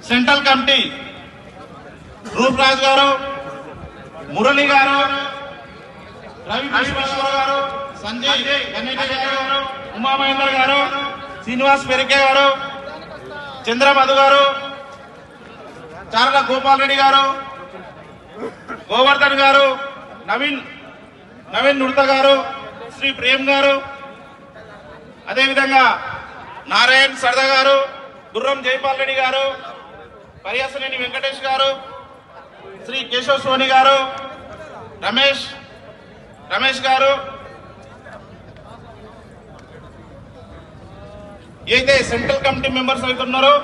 Central committee Rooparaj గారు, మురళి గారు, రవి విశ్వేశ్వర గారు, సంజయ్ కన్నయ్య గారు, ఉమామహేందర్ గారు, శ్రీనివాస్ పెరికే గారు, చంద్రమధు గారు, చారల గోపాల్ రెడ్డి గారు, గోవర్ధన్ గారు, నవీన్ నుర్త గారు, శ్రీ ప్రేమ్ గారు, అదేవిధంగా నారాయణ్ సర్దా గారు, గుర్రం జైపాల్ రెడ్డి గారు, పరియాసనేని వెంకటేష్ గారు, శ్రీ కేశవ్ సోని గారు, రమేష్ గారు, ఏదైతే సెంట్రల్ కమిటీ మెంబర్స్ అవుతున్నారో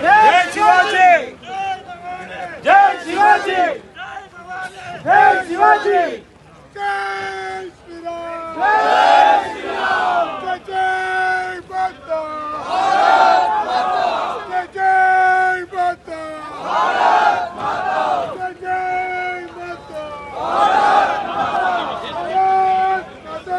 జై శివాజీ, జై శివాజీ, జై శివాజీ, జై శ్రీరామ్, జై శ్రీరామ్, జై మాతా, భారత్ మాతా, జై మాతా, భారత్ మాతా, జై మాతా, భారత్ మాతా, భారత్ మాతా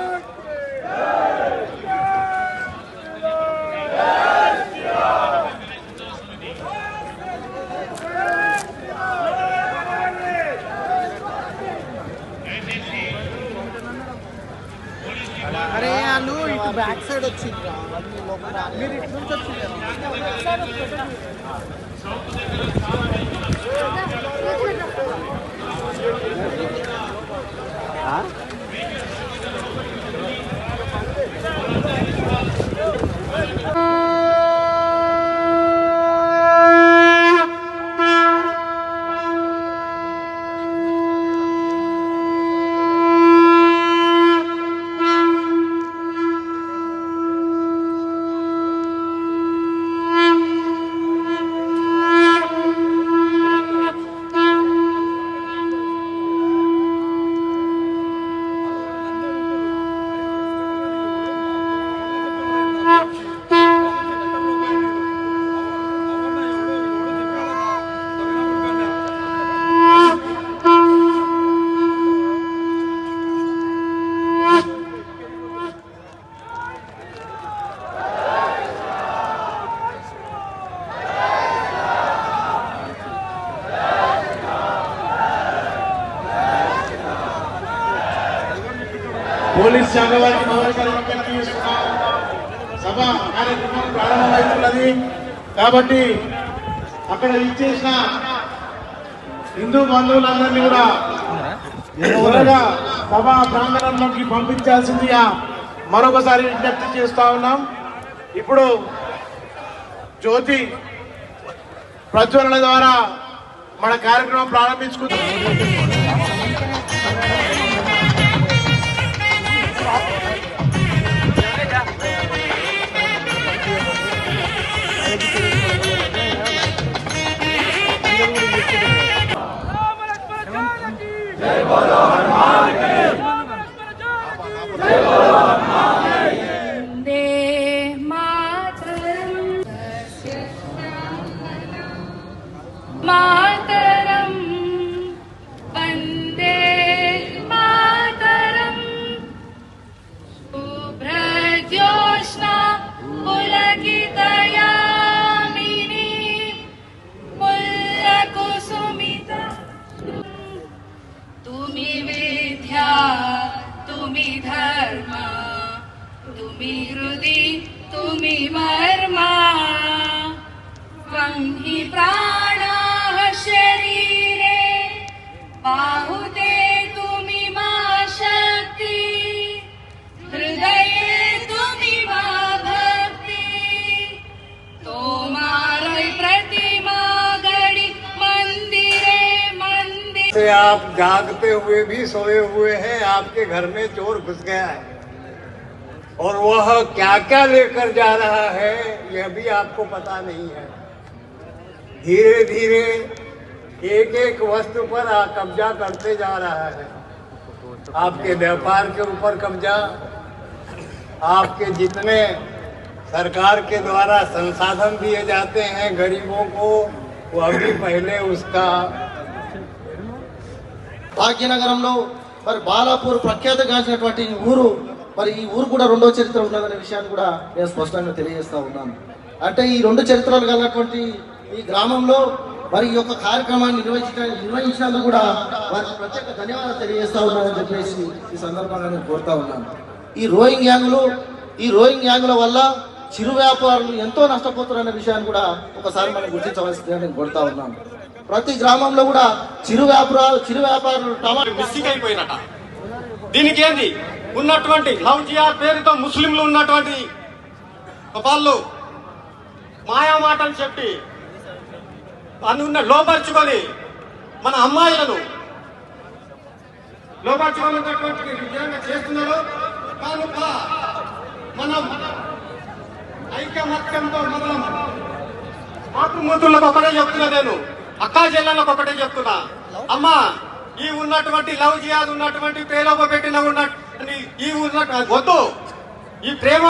అరే వాళ్ళు ఇటు బ్యాక్ సైడ్ వచ్చిండ్రా, మీరు ఇటు నుంచి వచ్చిండ్రా. పోలీస్ శాఖ వారికి సభ కార్యక్రమం ప్రారంభమవుతున్నది కాబట్టి అక్కడ ఇచ్చేసిన హిందూ బంధువులందరినీ కూడా త్వరగా సభా ప్రాంగణంలోకి పంపించాల్సిందిగా మరొకసారి విజ్ఞప్తి చేస్తా ఉన్నాం. ఇప్పుడు జ్యోతి ప్రజ్వలన ద్వారా మన కార్యక్రమం ప్రారంభించుకుంటాం. మాతరం వందే మాతరం శుభ్రజ్యోత్స్నా పులకితయామినీ పుల్లకుసుమిత से आप जागते हुए भी सोए हुए हैं, आपके घर में चोर घुस गया है और वह क्या क्या लेकर जा रहा है यह भी आपको पता नहीं है। धीरे धीरे एक एक वस्तु पर कब्जा करते जा रहा है। आपके व्यापार के ऊपर कब्जा, आपके जितने सरकार के द्वारा संसाधन दिए जाते हैं गरीबों को, वह भी पहले उसका భాగ్యనగరంలో మరి బాలాపూర్ ప్రఖ్యాతగాంచినటువంటి ఊరు, మరి ఈ ఊరు కూడా రెండో చరిత్ర ఉన్నదనే విషయాన్ని కూడా నేను స్పష్టంగా తెలియజేస్తా ఉన్నాను. అంటే ఈ రెండు చరిత్రలు కలిగినటువంటి ఈ గ్రామంలో మరి ఈ యొక్క కార్యక్రమాన్ని నిర్వహించినందుకు కూడా వారికి ప్రత్యేక ధన్యవాదాలు తెలియజేస్తా ఉన్నానని చెప్పేసి ఈ సందర్భంగా నేను కోరుతా ఉన్నాను. ఈ రోయింగ్ గ్యాంగుల వల్ల చిరు వ్యాపారులు ఎంతో నష్టపోతున్నారనే విషయాన్ని కూడా ఒకసారి మనం గుర్తించవలసిందిగా నేను కోరుతా ఉన్నాను. ప్రతి గ్రామంలో కూడా చిరు వ్యాపారులు మిస్సింగ్ అయిపోయినట. దీనికి ఏంది ఉన్నటువంటి లవ్ జిహాద్ పేరుతో ముస్లింలు ఉన్నటువంటి వాళ్ళు మాయా మాటలు చెప్పి అనున్న లోపరుచుకొని మన అమ్మాయిలను లోపరుచుకున్నటువంటి విధంగా చేస్తున్నారు. కనుక మనం ఐకమత్యంతో మనం మాతృమూర్తులకు ఒకటే చెప్తున్నా, నేను అక్కా జిల్లాలకు ఒకటే చెప్తున్నా, అమ్మా ఈ ఉన్నటువంటి లవ్ జిహాద్ ఉన్నటువంటి ప్రేలోప పెట్టిన ఈ వద్దు. ఈ ప్రేమ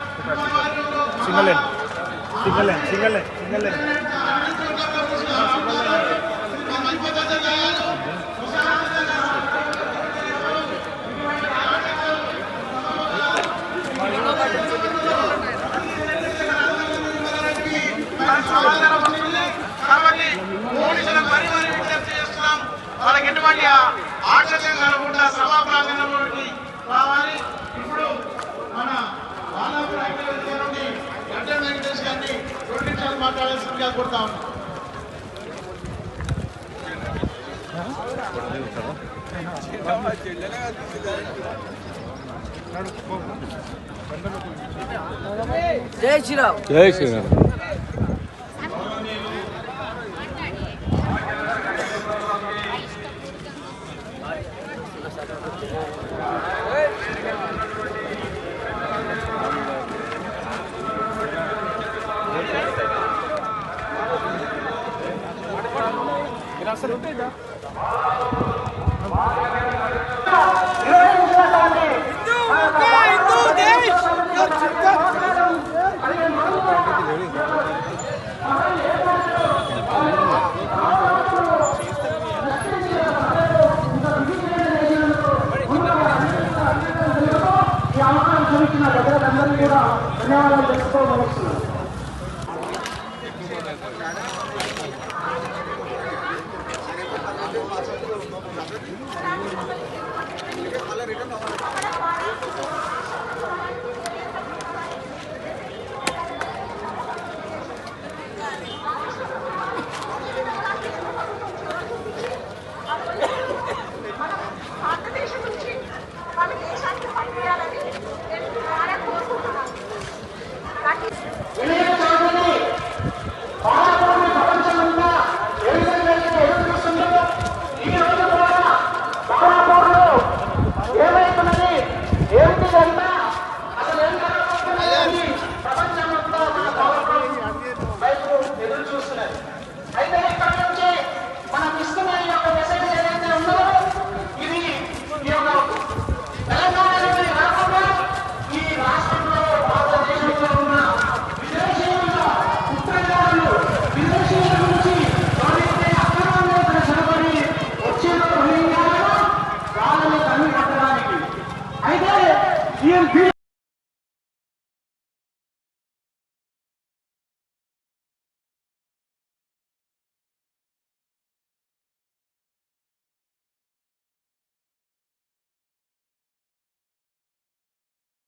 వాళ్ళకి ఎటువంటి ఆటంకం కలగకుండా సభా ప్రాంగణంలోకి రావాలి. ఇప్పుడు మన బాలాపూర్ ఐక్యవేదిక నుండి గడ్డ వెంకటేష్ గారిని 2 నిమిషాలు మాట్లాడాల్సిందిగా కోరుతా ఉన్నాం. జై శ్రీరామ్. జై శ్రీరామ్. ధన్యవాదాలు తెలుసుకోవచ్చు.